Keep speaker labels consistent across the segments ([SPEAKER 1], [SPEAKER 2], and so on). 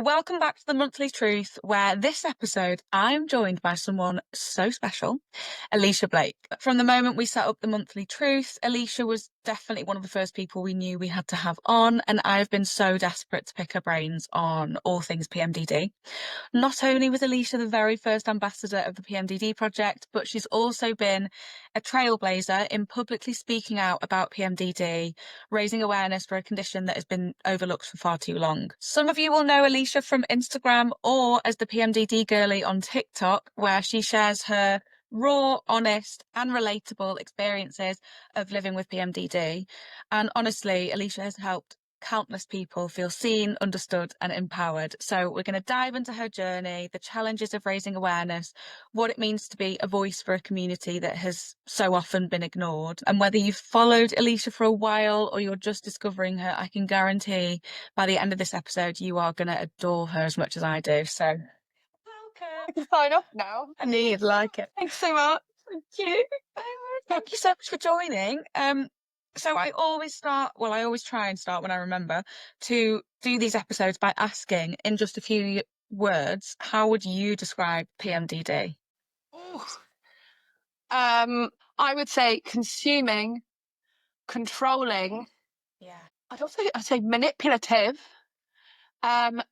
[SPEAKER 1] Welcome back to the Monthly Truth, where this episode I'm joined by someone so special, Ellisha Blake. From the moment we set up the Monthly Truth, Ellisha was definitely one of the first people we knew we had to have on, and I've been so desperate to pick her brains on all things PMDD. Not only was Ellisha the very first ambassador of the PMDD Project, but she's also been a trailblazer in publicly speaking out about PMDD, raising awareness for a condition that has been overlooked for far too long. Some of you will know Ellisha from Instagram or as the PMDD Girlie on TikTok, where she shares her raw, honest, and relatable experiences of living with PMDD. And honestly, Ellisha has helped countless people feel seen, understood, and empowered. So we're going to dive into her journey, the challenges of raising awareness, what it means to be a voice for a community that has so often been ignored. And whether you've followed Ellisha for a while or you're just discovering her, I can guarantee by the end of this episode, you are going to adore her as much as I do. So welcome.
[SPEAKER 2] I can sign off now.
[SPEAKER 1] I knew you'd like it.
[SPEAKER 2] Thanks so much.
[SPEAKER 1] Thank you. Thank you so much for joining. So I always try and start when I remember to do these episodes by asking in just a few words, how would you describe PMDD?
[SPEAKER 2] I would say consuming, controlling.
[SPEAKER 1] Yeah.
[SPEAKER 2] I'd say manipulative, and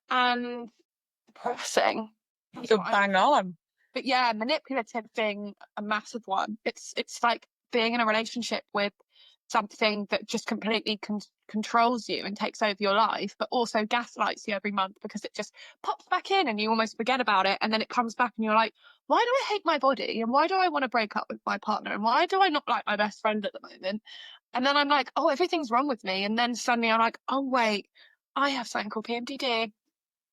[SPEAKER 2] depressing.
[SPEAKER 1] You're bang on.
[SPEAKER 2] But yeah, manipulative being a massive one. It's like being in a relationship with something that just completely controls you and takes over your life, but also gaslights you every month because it just pops back in and you almost forget about it, and then it comes back and you're like, why do I hate my body, and why do I want to break up with my partner, and why do I not like my best friend at the moment? And then I'm like, oh, everything's wrong with me, and then suddenly I'm like, oh wait, I have something called PMDD.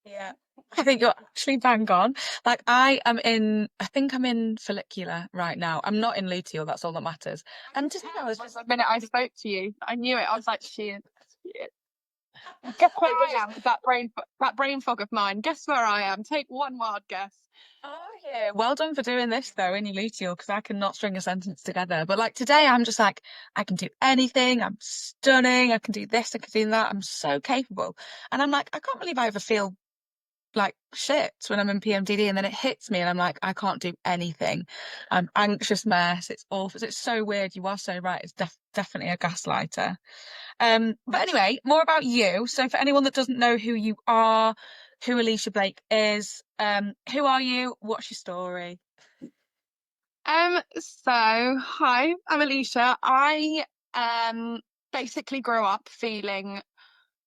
[SPEAKER 1] Yeah. I think you're actually bang on. Like I think I'm in follicular right now. I'm not in luteal, that's all that matters. And just I was just
[SPEAKER 2] The minute I spoke to you, I knew it. I was like, she is. Guess where I am with that brain fog of mine. Guess where I am. Take one wild guess.
[SPEAKER 1] Oh yeah. Well done for doing this though in your luteal, because I cannot string a sentence together. But like today I'm just like, I can do anything, I'm stunning, I can do this, I can do that, I'm so capable. And I'm like, I can't believe I ever feel like shit when I'm in PMDD, and then it hits me and I'm like, I can't do anything. I'm anxious mess. It's awful. It's so weird. You are so right. It's definitely a gaslighter. But anyway, more about you. So for anyone that doesn't know who you are, who Ellisha Blake is, who are you? What's your story?
[SPEAKER 2] So hi, I'm Ellisha. I basically grew up feeling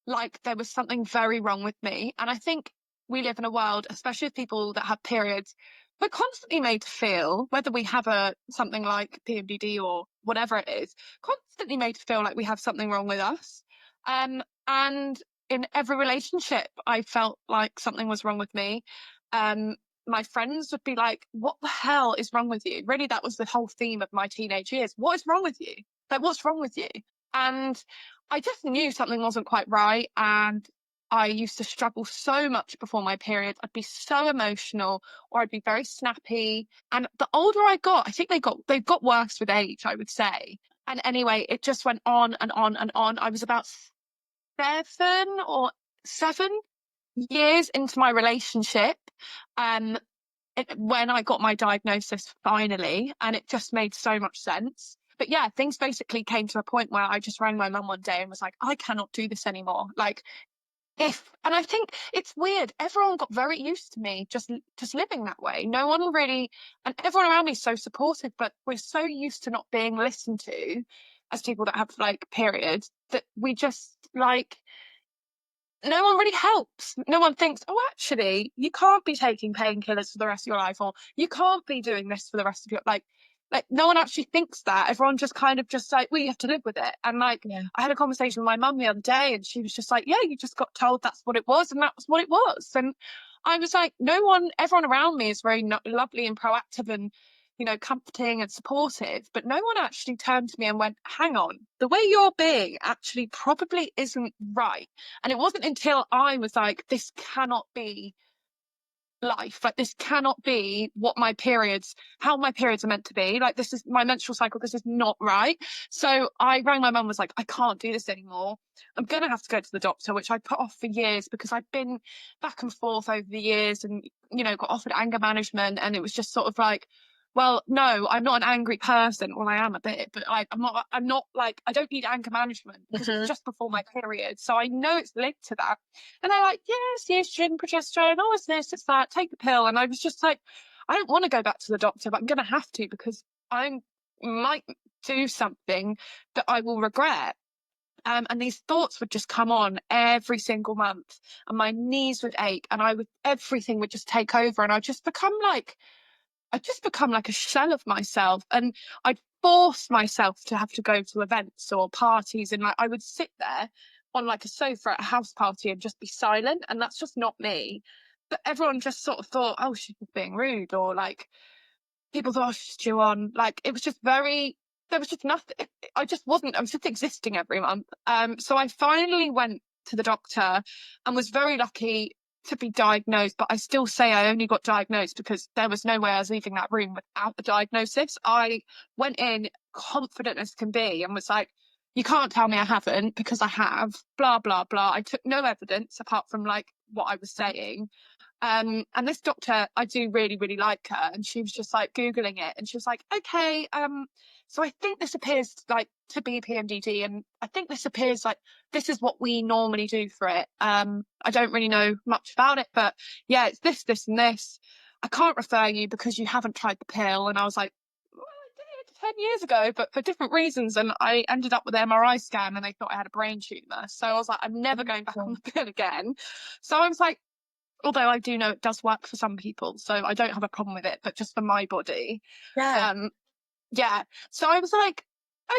[SPEAKER 2] like there was something very wrong with me. And I think we live in a world, especially with people that have periods, we're constantly made to feel, whether we have something like PMDD or whatever it is, constantly made to feel like we have something wrong with us. And in every relationship, I felt like something was wrong with me. My friends would be like, what the hell is wrong with you? Really, that was the whole theme of my teenage years. What is wrong with you? Like, what's wrong with you? And I just knew something wasn't quite right. And I used to struggle so much before my period. I'd be so emotional, or I'd be very snappy. And the older I got, I think they've got worse with age, I would say. And anyway, it just went on and on and on. I was about 7 years into my relationship, when I got my diagnosis finally, and it just made so much sense. But yeah, things basically came to a point where I just rang my mum one day and was like, I cannot do this anymore. Like, and I think it's weird, everyone got very used to me just living that way. No one really, and everyone around me is so supportive, but we're so used to not being listened to as people that have like periods, that we just like, no one really helps. No one thinks, oh, actually, you can't be taking painkillers for the rest of your life, or you can't be doing this for the rest of your like no one actually thinks that. Everyone just kind of just like, well, you have to live with it. And like, yeah. I had a conversation with my mum the other day, and she was just like, yeah, you just got told that's what it was, and that was what it was. And I was like, everyone around me is very lovely and proactive and, you know, comforting and supportive, but no one actually turned to me and went, hang on, the way you're being actually probably isn't right. And it wasn't until I was like, this cannot be life. Like, this cannot be how my periods are meant to be. Like, this is my menstrual cycle. This is not right. So I rang my mum, was like, I can't do this anymore. I'm going to have to go to the doctor, which I put off for years because I've been back and forth over the years and, got offered anger management. And it was just sort of like, well, no, I'm not an angry person. Well, I am a bit, but I'm not like, I don't need anger management because it's just before my period. So I know it's linked to that. And they're like, yes, the estrogen, progesterone, oh, it's this, it's that, take the pill. And I was just like, I don't want to go back to the doctor, but I'm going to have to because I might do something that I will regret. And these thoughts would just come on every single month, and my knees would ache, and everything would just take over, and I'd just become like a shell of myself. And I'd force myself to have to go to events or parties, and like I would sit there on like a sofa at a house party and just be silent, and that's just not me. But everyone just sort of thought, oh, she's being rude, or like people thought, oh, she's due on. Like, it was just there was just nothing. I was just existing every month. So I finally went to the doctor and was very lucky to be diagnosed, but I still say I only got diagnosed because there was no way I was leaving that room without a diagnosis. I went in confident as can be and was like, you can't tell me I haven't, because I have, blah, blah, blah. I took no evidence apart from like what I was saying. And this doctor, I do really, really like her. And she was just like Googling it. And she was like, okay, so I think this appears like to be PMDD. And I think this appears like this is what we normally do for it. I don't really know much about it, but yeah, it's this, this, and this. I can't refer you because you haven't tried the pill. And I was like, well, I did 10 years ago, but for different reasons. And I ended up with an MRI scan and they thought I had a brain tumor. So I was like, I'm never going back on the pill again. So I was like, although I do know it does work for some people, so I don't have a problem with it, but just for my body.
[SPEAKER 1] Yeah.
[SPEAKER 2] Yeah. So I was like,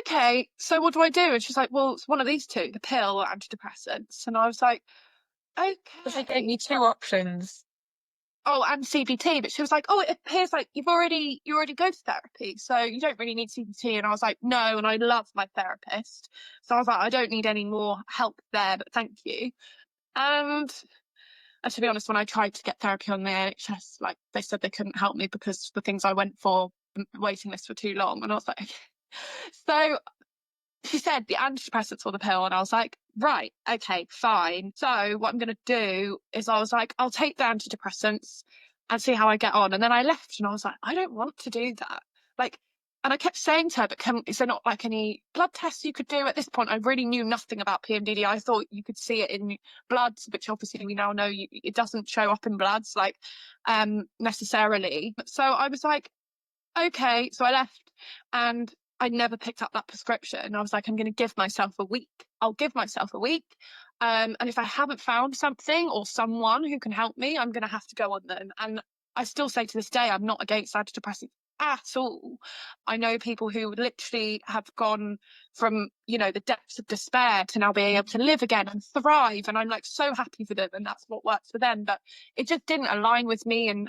[SPEAKER 2] okay, so what do I do? And she's like, well, it's one of these two, the pill or antidepressants. And I was like,
[SPEAKER 1] Because they gave
[SPEAKER 2] okay.
[SPEAKER 1] you two options.
[SPEAKER 2] Oh, and CBT. But she was like, oh, it appears like you already go to therapy, so you don't really need CBT. And I was like, no, and I love my therapist. So I was like, I don't need any more help there, but thank you. And to be honest, when I tried to get therapy on the NHS, like they said they couldn't help me because the things I went for, the waiting list were too long. And I was like, okay. So she said the antidepressants or the pill. And I was like, right, okay, fine. So what I'm going to do is I was like, I'll take the antidepressants and see how I get on. And then I left and I was like, I don't want to do that. Like, and I kept saying to her, but is there not like any blood tests you could do? At this point, I really knew nothing about PMDD. I thought you could see it in bloods, which obviously we now know it doesn't show up in bloods, like necessarily. So I was like, okay. So I left and I never picked up that prescription. I was like, I'm going to give myself a week. I'll give myself a week. And if I haven't found something or someone who can help me, I'm going to have to go on them. And I still say to this day, I'm not against antidepressants at all. I know people who literally have gone from, the depths of despair to now being able to live again and thrive. And I'm like so happy for them. And that's what works for them. But it just didn't align with me and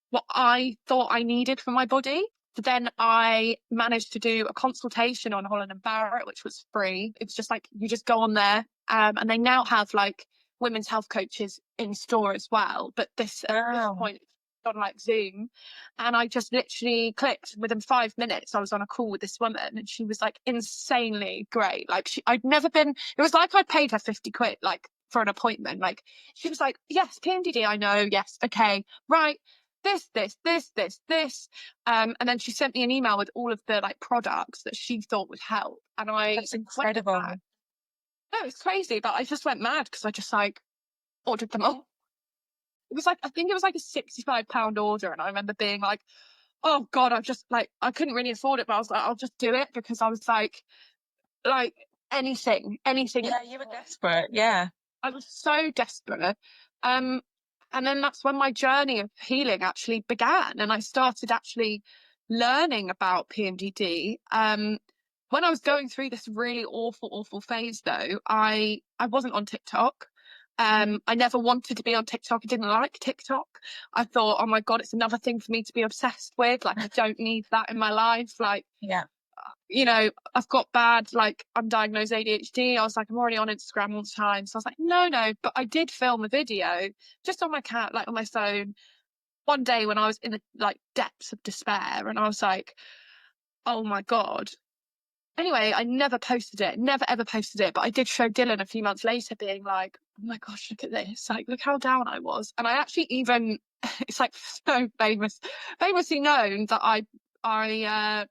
[SPEAKER 2] what I thought I needed for my body. So then I managed to do a consultation on Holland and Barrett, which was free. It's just like you just go on there, and they now have like women's health coaches in store as well. But at this point, on like Zoom, and I just literally clicked within 5 minutes. I was on a call with this woman, and she was like insanely great. Like I'd never been. It was like I'd paid her 50 quid like for an appointment. Like she was like, yes, PMDD, I know. Yes, okay, right. This. And then she sent me an email with all of the like products that she thought would help. And
[SPEAKER 1] That's incredible.
[SPEAKER 2] No, it's crazy, but I just went mad because I just like ordered them all. It was like, I think it was like a £65 order. And I remember being like, oh God, I couldn't really afford it, but I was like, I'll just do it because I was like anything.
[SPEAKER 1] Yeah, you were desperate. Yeah.
[SPEAKER 2] I was so desperate. And then that's when my journey of healing actually began. And I started actually learning about PMDD. When I was going through this really awful phase though, I wasn't on TikTok. I never wanted to be on TikTok. I didn't like TikTok. I thought, oh my God, it's another thing for me to be obsessed with. Like, I don't need that in my life. Like,
[SPEAKER 1] Yeah.
[SPEAKER 2] you know, I've got bad, like, undiagnosed ADHD. I was like, I'm already on Instagram all the time. So I was like, no. But I did film a video just on my cat, like on my phone, one day when I was in the like depths of despair, and I was like, oh my God. Anyway, I never posted it, never ever posted it. But I did show Dylan a few months later, being like, oh my gosh, look at this. Like, look how down I was. And I actually even, it's like so famously known that I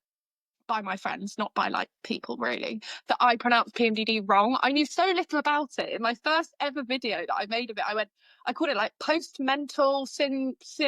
[SPEAKER 2] by my friends, not by like people really, that I pronounced PMDD wrong. I knew so little about it. In my first ever video that I made of it, I called it like post-mental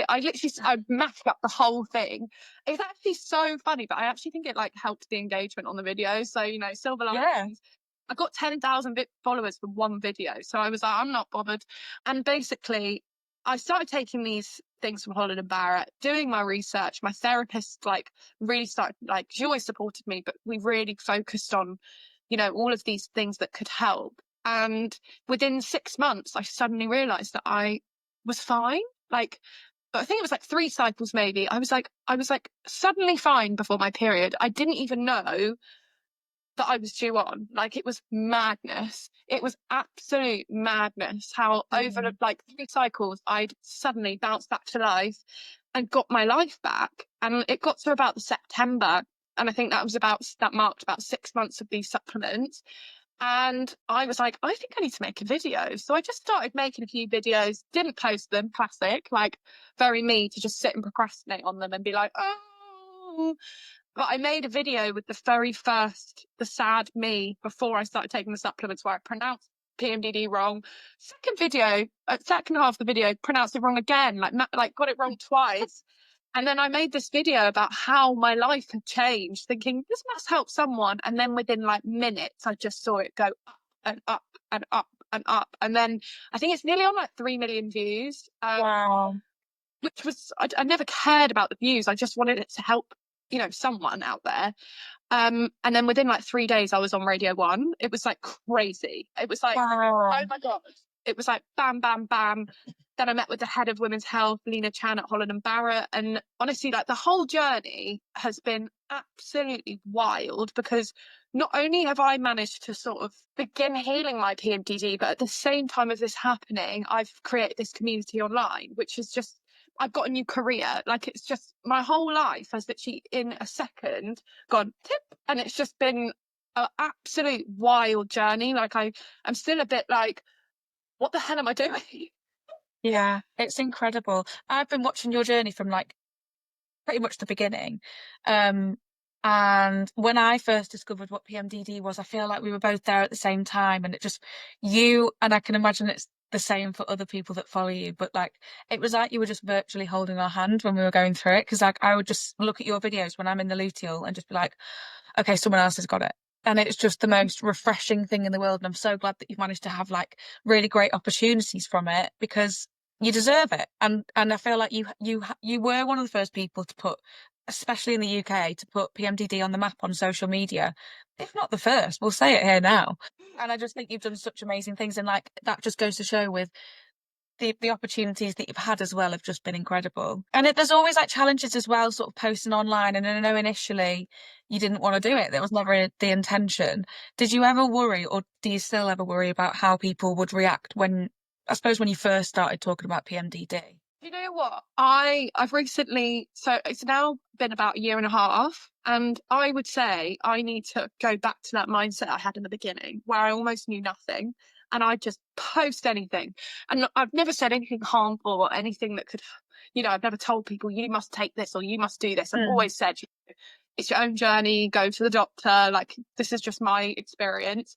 [SPEAKER 2] I literally, I mashed up the whole thing. It's actually so funny, but I actually think it like helped the engagement on the video. So, you know, silver
[SPEAKER 1] Yeah.
[SPEAKER 2] linings. I got 10,000 followers for one video. So I was like, I'm not bothered. And basically, I started taking these things from Holland and Barrett, doing my research. My therapist like really started, like, she always supported me, but we really focused on, you know, all of these things that could help. And within 6 months, I suddenly realized that I was fine. Like, I think it was like 3 cycles maybe. I was like suddenly fine before my period. I didn't even know that I was due on. Like, it was madness. It was absolute madness how over like 3 cycles I'd suddenly bounced back to life and got my life back. And it got to about the September, and I think that marked about 6 months of these supplements. And I was like, I think I need to make a video. So I just started making a few videos, didn't post them, classic, like very me to just sit and procrastinate on them and be like, oh. But I made a video with the very first, the sad me, before I started taking the supplements, where I pronounced PMDD wrong. Second half of the video, pronounced it wrong again, like got it wrong twice. And then I made this video about how my life had changed, thinking this must help someone. And then within like minutes, I just saw it go up and up and up and up. And then I think it's nearly on like 3 million views.
[SPEAKER 1] Wow.
[SPEAKER 2] Which was, I never cared about the views. I just wanted it to help, you know, someone out there. And then within like 3 days, I was on Radio 1. It was like crazy. It was like,
[SPEAKER 1] Wow.
[SPEAKER 2] oh my God. It was like bam, bam, bam. Then I met with the head of women's health, Lena Chan at Holland and Barrett. And honestly, like, the whole journey has been absolutely wild, because not only have I managed to sort of begin healing my PMDD, but at the same time as this happening, I've created this community online, which is just, I've got a new career. Like, it's just, my whole life has literally in a second gone tip, and it's just been an absolute wild journey. Like, I'm still a bit like, what the hell am I doing?
[SPEAKER 1] Yeah, it's incredible. I've been watching your journey from like pretty much the beginning. Um, and when I first discovered what PMDD was, I feel like we were both there at the same time, and it just, you, and I can imagine it's the same for other people that follow you, but like, it was like you were just virtually holding our hand when we were going through it. Because like, I would just look at your videos when I'm in the luteal and just be like, okay, someone else has got it. And it's just the most refreshing thing in the world. And I'm so glad that you've managed to have like really great opportunities from it, because you deserve it. And I feel like you were one of the first people to put, especially in the UK, to put PMDD on the map on social media. If not the first, we'll say it here now. And I just think you've done such amazing things. And like, that just goes to show with the opportunities that you've had as well have just been incredible. And there's always like challenges as well, sort of posting online. And I know initially you didn't want to do it. That was never the intention. Did you ever worry, or do you still ever worry about how people would react when, I suppose, when you first started talking about PMDD?
[SPEAKER 2] You know what? I've recently, so it's now been about a year and a half, and I would say I need to go back to that mindset I had in the beginning, where I almost knew nothing and I just post anything. And I've never said anything harmful or anything that could, you know, I've never told people you must take this or you must do this. I've
[SPEAKER 1] Mm.
[SPEAKER 2] always said, you know, it's your own journey, go to the doctor. Like, this is just my experience.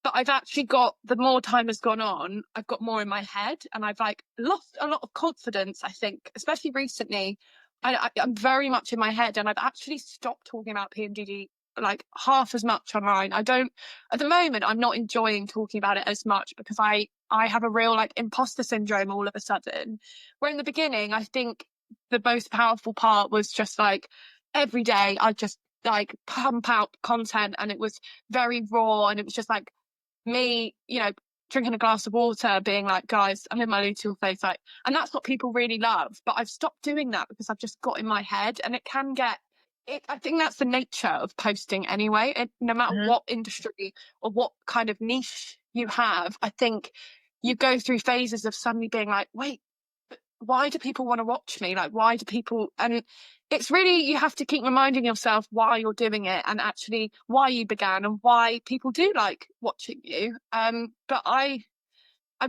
[SPEAKER 2] But I've actually got, the more time has gone on, I've got more in my head, and I've like lost a lot of confidence, I think, especially recently. I'm very much in my head, and I've actually stopped talking about PMDD like half as much online. I don't, at the moment, I'm not enjoying talking about it as much, because I have a real like imposter syndrome all of a sudden. Where in the beginning, I think the most powerful part was just like every day I just like pump out content, and it was very raw, and it was just like me, you know, drinking a glass of water, being like, guys, I'm in my luteal phase, like, and that's what people really love. But I've stopped doing that because I've just got in my head, and I think that's the nature of posting anyway. No matter
[SPEAKER 1] Hmm.
[SPEAKER 2] what industry or what kind of niche you have, I think you go through phases of suddenly being like, wait, why do people want to watch me? Like, why do people? And it's really, you have to keep reminding yourself why you're doing it and actually why you began and why people do like watching you. But I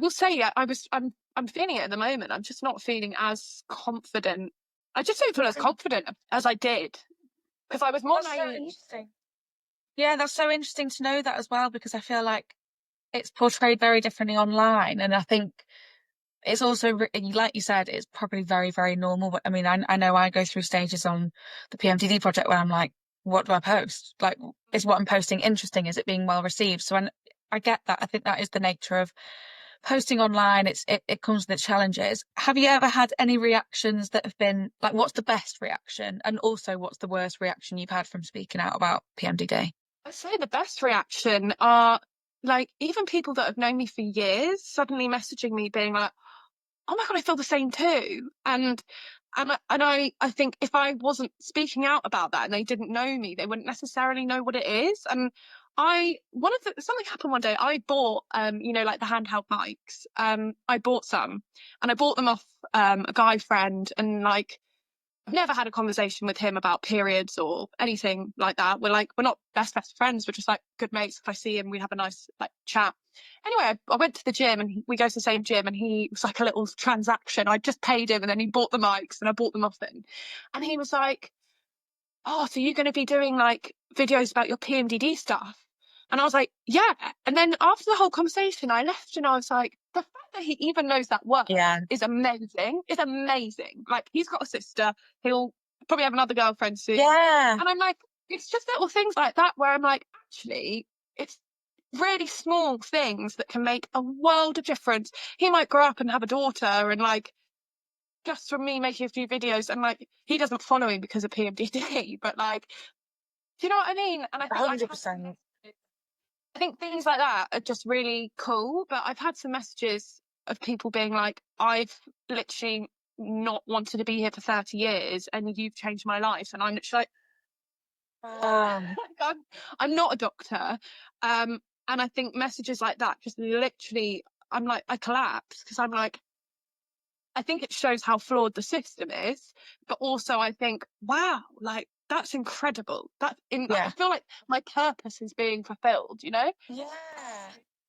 [SPEAKER 2] will say, yeah, I'm feeling it at the moment. I'm just not feeling as confident. I just don't feel as confident as I did because I was more
[SPEAKER 1] That's so
[SPEAKER 2] naive.
[SPEAKER 1] interesting. Yeah, that's so interesting to know that as well, because I feel like it's portrayed very differently online. And I think it's also, like you said, it's probably very, very normal. But I mean, I know I go through stages on the PMDD project where I'm like, what do I post? Like, is what I'm posting interesting? Is it being well received? So I get that. I think that is the nature of posting online. It comes with its challenges. Have you ever had any reactions that have been like, what's the best reaction? And also, what's the worst reaction you've had from speaking out about PMDD?
[SPEAKER 2] I'd say the best reaction are like even people that have known me for years suddenly messaging me being like, oh my God, I feel the same too. And I think if I wasn't speaking out about that and they didn't know me, they wouldn't necessarily know what it is. And something happened one day. I bought like the handheld mics. I bought some and I bought them off a guy friend, and like I've never had a conversation with him about periods or anything like that. We're not best friends. We're just like good mates. If I see him, we have a nice like chat. Anyway, I went to the gym and we go to the same gym, and he was like a little transaction. I just paid him and then he bought the mics and I bought them off him. And he was like, oh, so you're going to be doing like videos about your PMDD stuff? And I was like, yeah. And then after the whole conversation, I left and I was like, the fact that he even knows that word
[SPEAKER 1] Yeah.
[SPEAKER 2] is amazing. It's amazing. Like, he's got a sister. He'll probably have another girlfriend soon.
[SPEAKER 1] Yeah.
[SPEAKER 2] And I'm like, it's just little things like that where I'm like, actually, it's really small things that can make a world of difference. He might grow up and have a daughter, and like, just from me making a few videos, and like, he doesn't follow me because of PMDD, but like, do you know what I mean? And I think I've had
[SPEAKER 1] 100%.
[SPEAKER 2] I think things like that are just really cool. But I've had some messages of people being like, I've literally not wanted to be here for 30 years and you've changed my life. And I'm literally
[SPEAKER 1] Um,
[SPEAKER 2] like, I'm not a doctor. And I think messages like that just literally, I'm like, I collapse because I'm like, I think it shows how flawed the system is, but also I think, wow, like that's incredible. I
[SPEAKER 1] yeah.
[SPEAKER 2] feel like my purpose is being fulfilled, you know?
[SPEAKER 1] Yeah.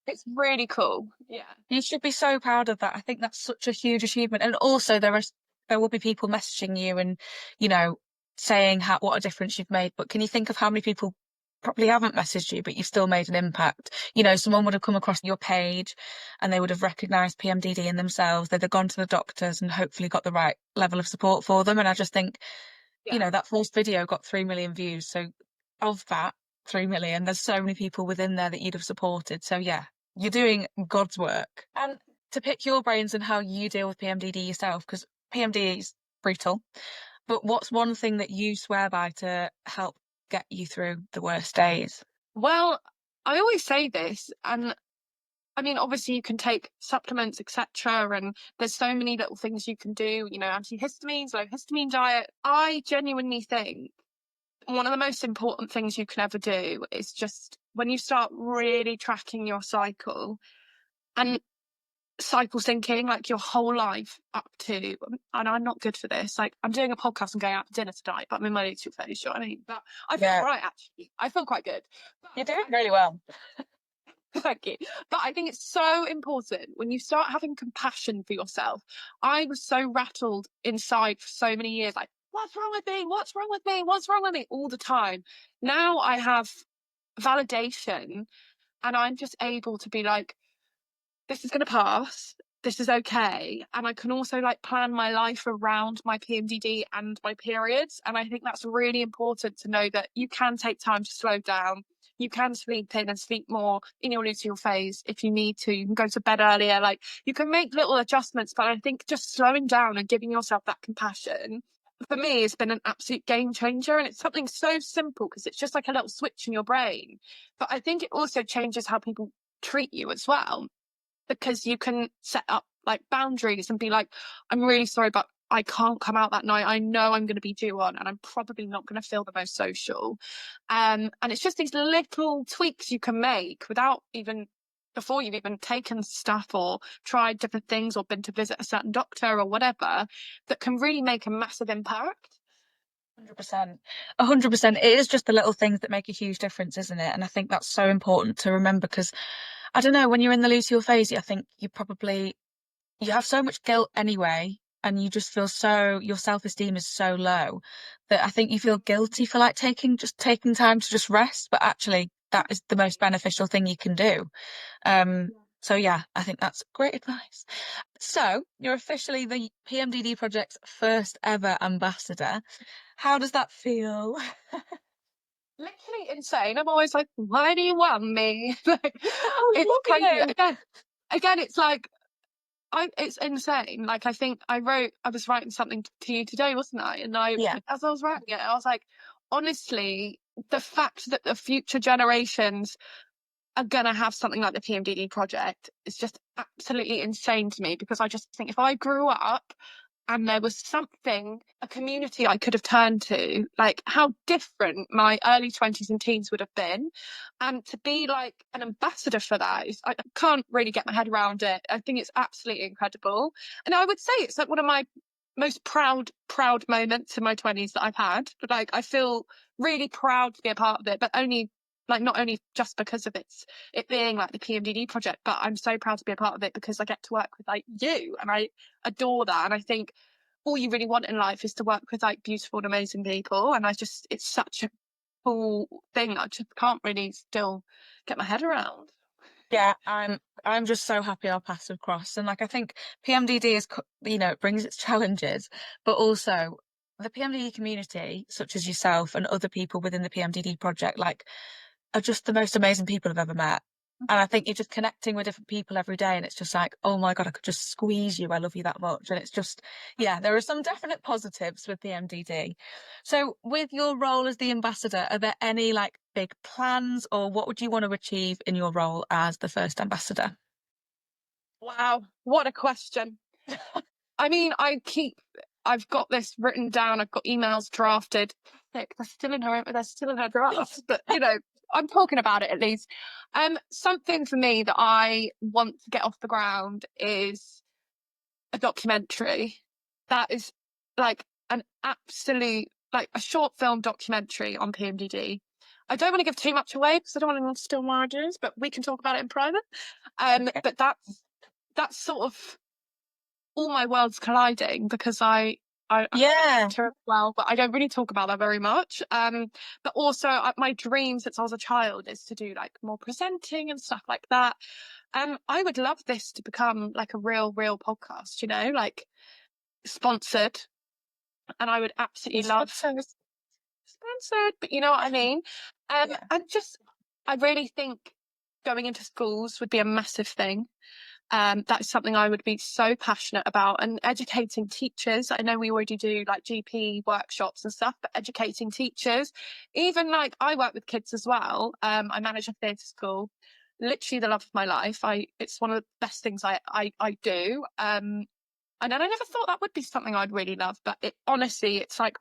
[SPEAKER 2] It's really cool. Yeah.
[SPEAKER 1] You should be so proud of that. I think that's such a huge achievement. And also there will be people messaging you and, you know, saying what a difference you've made. But can you think of how many people probably haven't messaged you, but you've still made an impact? You know, someone would have come across your page and they would have recognized PMDD in themselves. They'd have gone to the doctors and hopefully got the right level of support for them. And I just think, you
[SPEAKER 2] Yeah.
[SPEAKER 1] know, that first video got 3 million views. So of that 3 million, there's so many people within there that you'd have supported. So yeah, you're doing God's work. And to pick your brains and how you deal with PMDD yourself, because PMDD is brutal, but what's one thing that you swear by to help get you through the worst days?
[SPEAKER 2] Well, I always say this, and I mean, obviously you can take supplements, etc., and there's so many little things you can do, you know, antihistamines, low histamine diet. I genuinely think one of the most important things you can ever do is just when you start really tracking your cycle and cycle syncing like your whole life up to, and I'm not good for this, like I'm doing a podcast and going out for dinner tonight, but I'm in my neutral phase, you know what I mean? But I feel
[SPEAKER 1] Yeah,
[SPEAKER 2] right, actually. I feel quite good.
[SPEAKER 1] you're doing really well.
[SPEAKER 2] Thank you. But I think it's so important when you start having compassion for yourself. I was so rattled inside for so many years, like, what's wrong with me? What's wrong with me? What's wrong with me? All the time. Now I have validation, and I'm just able to be like, this is going to pass. This is okay. And I can also like plan my life around my PMDD and my periods. And I think that's really important to know that you can take time to slow down. You can sleep in and sleep more in your luteal phase if you need to. You can go to bed earlier. Like, you can make little adjustments. But I think just slowing down and giving yourself that compassion for me has been an absolute game changer. And it's something so simple because it's just like a little switch in your brain. But I think it also changes how people treat you as well, because you can set up like boundaries and be like, I'm really sorry, but I can't come out that night. I know I'm going to be due on, and I'm probably not going to feel the most social. And it's just these little tweaks you can make without even before you've even taken stuff or tried different things or been to visit a certain doctor or whatever that can really make a massive impact.
[SPEAKER 1] 100%. 100%. It is just the little things that make a huge difference, isn't it? And I think that's so important to remember because I don't know, when you're in the luteal phase, I think you have so much guilt anyway, and you just feel so, your self-esteem is so low that I think you feel guilty for like taking time to just rest, but actually that is the most beneficial thing you can do. So yeah, I think that's great advice. So you're officially the PMDD Project's first ever ambassador. How does that feel?
[SPEAKER 2] Literally insane. I'm always like, why do you want me? Like,
[SPEAKER 1] Oh,
[SPEAKER 2] it's
[SPEAKER 1] look
[SPEAKER 2] crazy.
[SPEAKER 1] at you.
[SPEAKER 2] Again, it's like it's insane. Like I think I was writing something to you today, wasn't I? And
[SPEAKER 1] Yeah.
[SPEAKER 2] as I was writing it, I was like, honestly, the fact that the future generations are gonna have something like the PMDD project is just absolutely insane to me, because I just think if I grew up and there was something, a community I could have turned to, like how different my early 20s and teens would have been. And to be like an ambassador for that I can't really get my head around it. I think it's absolutely incredible. And I would say it's like one of my most proud moments in my 20s that I've had. Like I feel really proud to be a part of it, but only like not only just because of it being like the PMDD project, but I'm so proud to be a part of it because I get to work with like you, and I adore that. And I think all you really want in life is to work with like beautiful and amazing people. And it's such a cool thing. I just can't really still get my head around.
[SPEAKER 1] Yeah, I'm just so happy our paths have crossed. And like I think PMDD is, it brings its challenges, but also the PMDD community, such as yourself and other people within the PMDD project, like are just the most amazing people I've ever met. And I think you're just connecting with different people every day, and it's just like, oh my God, I could just squeeze you. I love you that much. And it's just, yeah, there are some definite positives with PMDD. So, with your role as the ambassador, are there any like big plans, or what would you want to achieve in your role as the first ambassador?
[SPEAKER 2] Wow, what a question. I mean, I've got this written down. I've got emails drafted. They're still in her drafts, but I'm talking about it at least. Something for me that I want to get off the ground is a documentary that is like an absolute, like a short film documentary on PMDD. I don't want to give too much away because I don't want anyone to steal my ideas, but we can talk about it in private. But that's sort of all my worlds colliding because I'm an
[SPEAKER 1] Yeah.
[SPEAKER 2] actor as well, but I don't really talk about that very much. But also my dream since I was a child is to do like more presenting and stuff like that. I would love this to become like a real podcast, like sponsored, and I would absolutely love sponsored, but you know what I mean.
[SPEAKER 1] Yeah.
[SPEAKER 2] And just I really think going into schools would be a massive thing. That is something I would be so passionate about, and educating teachers. I know we already do like GP workshops and stuff, but educating teachers, even like I work with kids as well. I manage a theatre school, literally the love of my life. It's one of the best things I do. And then I never thought that would be something I'd really love, but honestly, it's like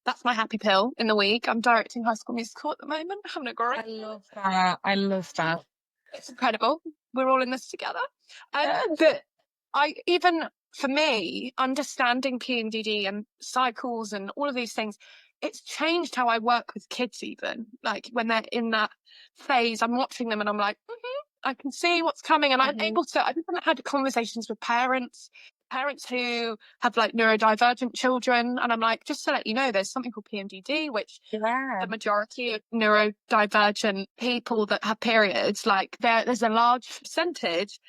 [SPEAKER 2] that's my happy pill in the week. I'm directing High School Musical at the moment, having a great.
[SPEAKER 1] I love that. I love that.
[SPEAKER 2] It's incredible. We're all in this together.
[SPEAKER 1] Yeah.
[SPEAKER 2] But even for me, understanding PMDD and cycles and all of these things, it's changed how I work with kids. Even like when they're in that phase, I'm watching them and I'm like, I can see what's coming, and I'm able to. I've even had conversations with parents who have like neurodivergent children, and I'm like, just to let you know, there's something called PMDD, which
[SPEAKER 1] Yeah.
[SPEAKER 2] the majority of neurodivergent people that have periods, like there's a large percentage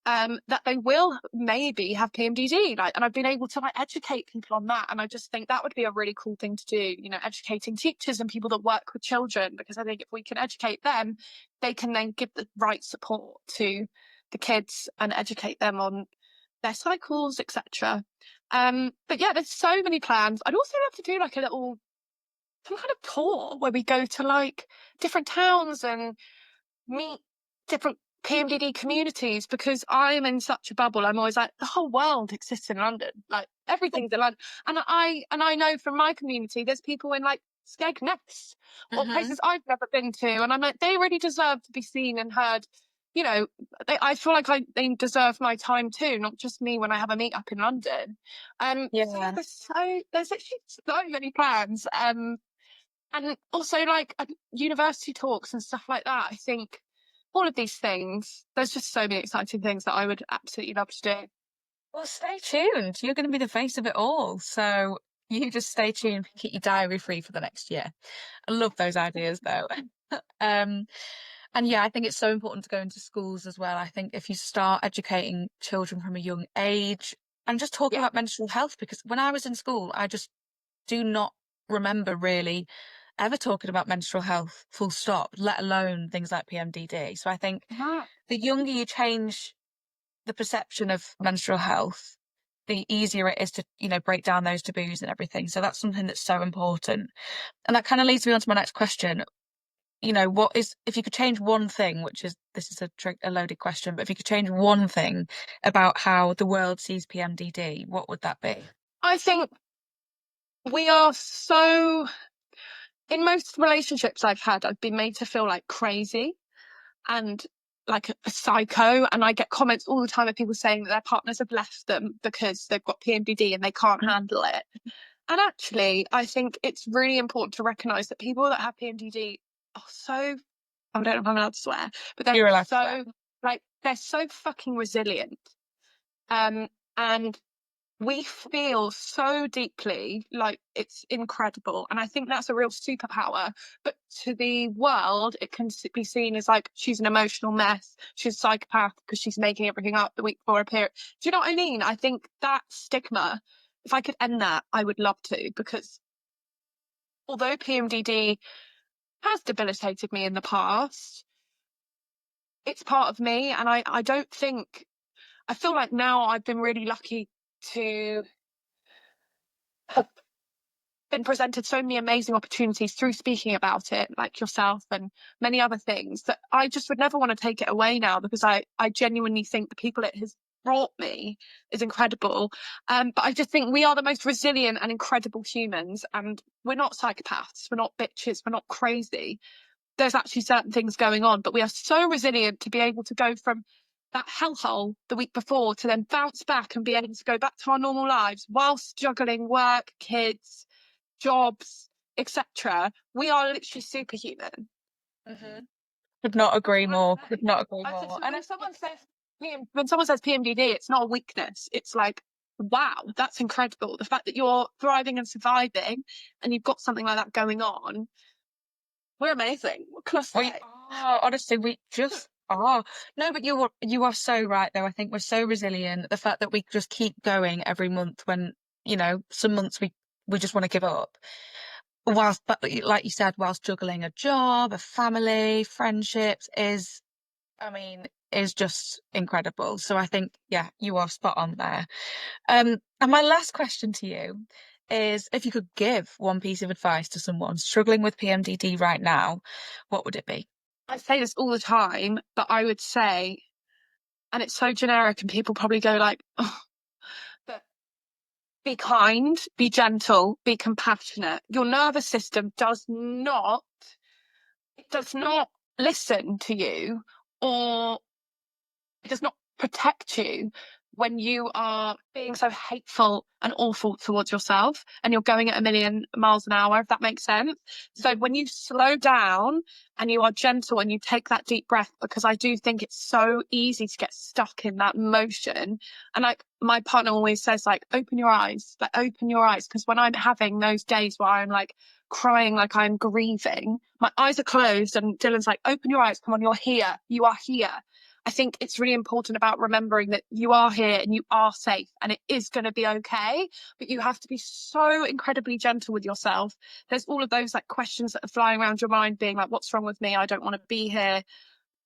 [SPEAKER 2] that they will maybe have PMDD, like, and I've been able to like educate people on that, and I just think that would be a really cool thing to do, educating teachers and people that work with children, because I think if we can educate them, they can then give the right support to the kids and educate them on their cycles, etc. But yeah, there's so many plans. I'd also love to do like some kind of tour where we go to like different towns and meet different PMDD communities, because I'm in such a bubble. I'm always like, the whole world exists in London. Like everything's in London. And I know from my community, there's people in like Skegness or places I've never been to, and I'm like, they really deserve to be seen and heard. You know, I feel like they deserve my time too, not just me when I have a meet up in London.
[SPEAKER 1] Yeah.
[SPEAKER 2] There's actually so many plans. And also like university talks and stuff like that. I think all of these things, there's just so many exciting things that I would absolutely love to do.
[SPEAKER 1] Well, stay tuned. You're going to be the face of it all. So you just stay tuned, keep your diary free for the next year. I love those ideas though. Um, and yeah, I think it's so important to go into schools as well. I think if you start educating children from a young age and just talking
[SPEAKER 2] Yeah.
[SPEAKER 1] about mental health, because when I was in school, I just do not remember really ever talking about menstrual health full stop, let alone things like PMDD. So I think the younger you change the perception of menstrual health, the easier it is to, break down those taboos and everything. So that's something that's so important. And that kind of leads me on to my next question. What is, if you could change one thing, which is, this is a loaded question, but if you could change one thing about how the world sees PMDD, what would that be?
[SPEAKER 2] I think we are so, in most relationships I've had, I've been made to feel like crazy and like a psycho. And I get comments all the time of people saying that their partners have left them because they've got PMDD and they can't handle it. And actually, I think it's really important to recognise that people that have PMDD are so, I don't know if I'm allowed to swear, but
[SPEAKER 1] You're
[SPEAKER 2] they're
[SPEAKER 1] allowed to
[SPEAKER 2] so,
[SPEAKER 1] swear.
[SPEAKER 2] like, they're so fucking resilient. And we feel so deeply, like it's incredible. And I think that's a real superpower. But to the world, it can be seen as like she's an emotional mess. She's a psychopath because she's making everything up the week before a period. Do you know what I mean? I think that stigma, if I could end that, I would love to, because although PMDD has debilitated me in the past, it's part of me. And I don't think, I feel like now I've been really lucky to have been presented so many amazing opportunities through speaking about it, like yourself and many other things, that I just would never want to take it away now, because I genuinely think the people it has brought me is incredible. But I just think we are the most resilient and incredible humans, and we're not psychopaths, we're not bitches, we're not crazy. There's actually certain things going on, but we are so resilient to be able to go from that hellhole the week before to then bounce back and be able to go back to our normal lives whilst juggling work, kids, jobs, etc. We are literally superhuman.
[SPEAKER 1] Could not agree more. Could not agree more. And
[SPEAKER 2] When someone says PMDD, it's not a weakness. It's like, wow, that's incredible. The fact that you're thriving and surviving and you've got something like that going on, we're amazing. What can I say?
[SPEAKER 1] we are, honestly, we just are. No, but you are so right though. I think we're so resilient. The fact that we just keep going every month when, some months we just want to give up. But like you said, whilst juggling a job, a family, friendships is just incredible. So I think, yeah, you are spot on there. And my last question to you is, if you could give one piece of advice to someone struggling with PMDD right now, what would it be?
[SPEAKER 2] I say this all the time, but I would say, and it's so generic and people probably go like, oh, but be kind, be gentle, be compassionate. Your nervous system does not listen to you, or it does not protect you when you are being so hateful and awful towards yourself and you're going at a million miles an hour, if that makes sense. So when you slow down and you are gentle and you take that deep breath, because I do think it's so easy to get stuck in that motion. And like my partner always says, like, open your eyes, like open your eyes. Because when I'm having those days where I'm like crying, like I'm grieving, my eyes are closed and Dylan's like, open your eyes, come on, you're here, you are here. I think it's really important about remembering that you are here and you are safe and it is going to be okay, but you have to be so incredibly gentle with yourself. There's all of those like questions that are flying around your mind being like, what's wrong with me? I don't want to be here.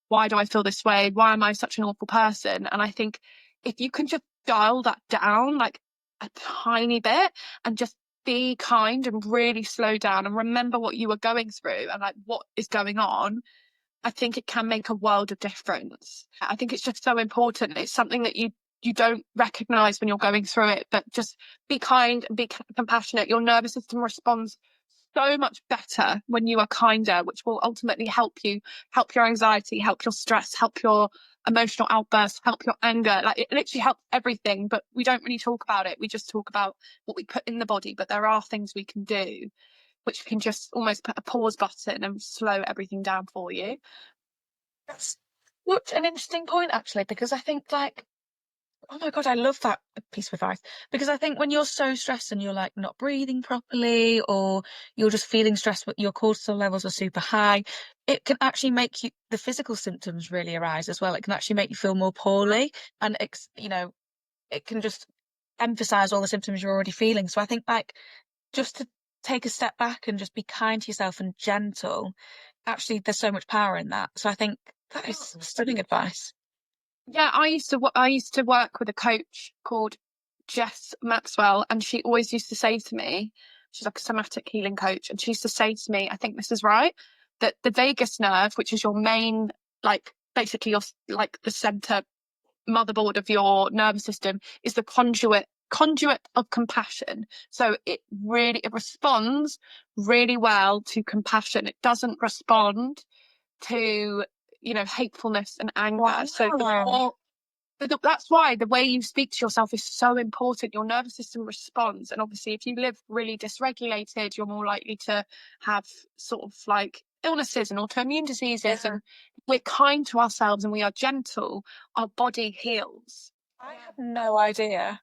[SPEAKER 2] Why do I feel this way? Why am I such an awful person? And I think if you can just dial that down like a tiny bit and just be kind and really slow down and remember what you were going through and like what is going on, I think it can make a world of difference. I think it's just so important. It's something that you you don't recognize when you're going through it. But just be kind and be compassionate. Your nervous system responds so much better when you are kinder, which will ultimately help you, help your anxiety, help your stress, help your emotional outbursts, help your anger. Like, it literally helps everything, but we don't really talk about it. We just talk about what we put in the body, but there are things we can do which can just almost put a pause button and slow everything down for you.
[SPEAKER 1] That's such an interesting point, actually, because I think, like, oh my God, I love that piece of advice. Because I think when you're so stressed and you're like not breathing properly, or you're just feeling stressed, but your cortisol levels are super high, it can actually make you, the physical symptoms really arise as well. It can actually make you feel more poorly, and it's, it can just emphasize all the symptoms you're already feeling. So I think, like, just to take a step back and just be kind to yourself and gentle, actually, there's so much power in that. So I think that is stunning advice.
[SPEAKER 2] Yeah, I used to work with a coach called Jess Maxwell, and she always used to say to me, she's like a somatic healing coach, and she used to say to me, I think this is right, that the vagus nerve, which is your main, like, basically your, like, the center motherboard of your nervous system, is the conduit of compassion. So it responds really well to compassion. It doesn't respond to, hatefulness and anger.
[SPEAKER 1] Wow.
[SPEAKER 2] So that's why the way you speak to yourself is so important. Your nervous system responds. And obviously, if you live really dysregulated, you're more likely to have sort of like illnesses and autoimmune diseases. And we're kind to ourselves and we are gentle, our body heals.
[SPEAKER 1] I had no idea.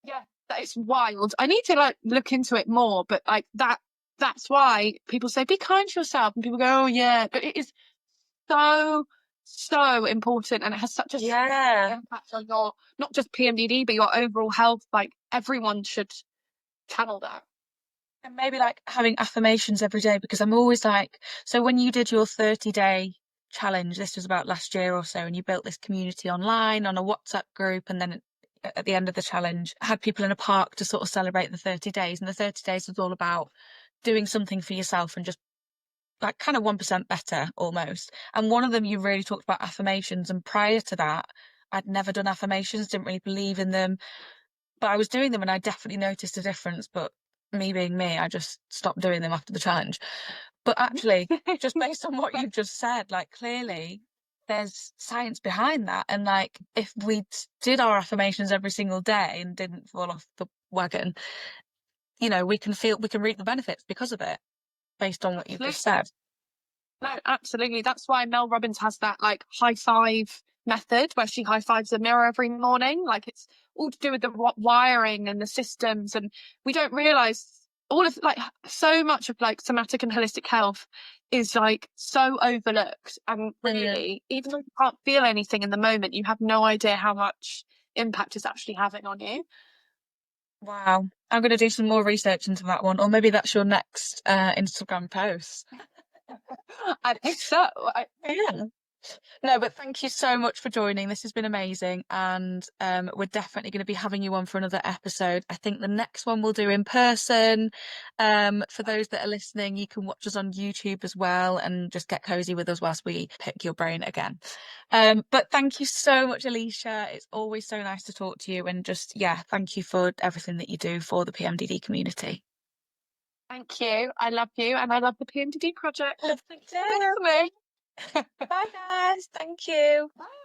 [SPEAKER 2] Yeah, that is wild. I need to like look into it more, but like that's why people say be kind to yourself, and people go, oh yeah, but it is so, so important, and it has such a
[SPEAKER 1] Yeah.
[SPEAKER 2] impact on your, not just PMDD, but your overall health. Like, everyone should channel that.
[SPEAKER 1] And maybe like having affirmations every day, because I'm always like, so when you did your 30-day challenge, this was about last year or so, and you built this community online on a WhatsApp group, and then at the end of the challenge, had people in a park to sort of celebrate the 30 days. And the 30 days was all about doing something for yourself and just like kind of 1% better almost. And one of them, you really talked about affirmations. And prior to that, I'd never done affirmations, didn't really believe in them, but I was doing them and I definitely noticed a difference. But me being me, I just stopped doing them after the challenge. But actually, just based on what you've just said, like, clearly there's science behind that. And like, if we did our affirmations every single day and didn't fall off the wagon, we can reap the benefits because of it, based on what you've just said.
[SPEAKER 2] No, absolutely. That's why Mel Robbins has that like high five method where she high fives a mirror every morning. Like, it's all to do with the wiring and the systems, and we don't realize all of like so much of like somatic and holistic health is like so overlooked. And really, even though you can't feel anything in the moment, you have no idea how much impact it's actually having on you.
[SPEAKER 1] Wow. I'm going to do some more research into that one, or maybe that's your next Instagram post.
[SPEAKER 2] I think so.
[SPEAKER 1] Yeah. No, but thank you so much for joining. This has been amazing, and we're definitely going to be having you on for another episode. I think the next one we'll do in person. For those that are listening, you can watch us on YouTube as well, and just get cozy with us whilst we pick your brain again. But thank you so much, Ellisha. It's always so nice to talk to you, and just, yeah, thank you for everything that you do for the PMDD community.
[SPEAKER 2] Thank you. I love you, and I love the PMDD project.
[SPEAKER 1] Thank you.
[SPEAKER 2] Thanks for me.
[SPEAKER 1] Bye, guys. Thank you.
[SPEAKER 2] Bye.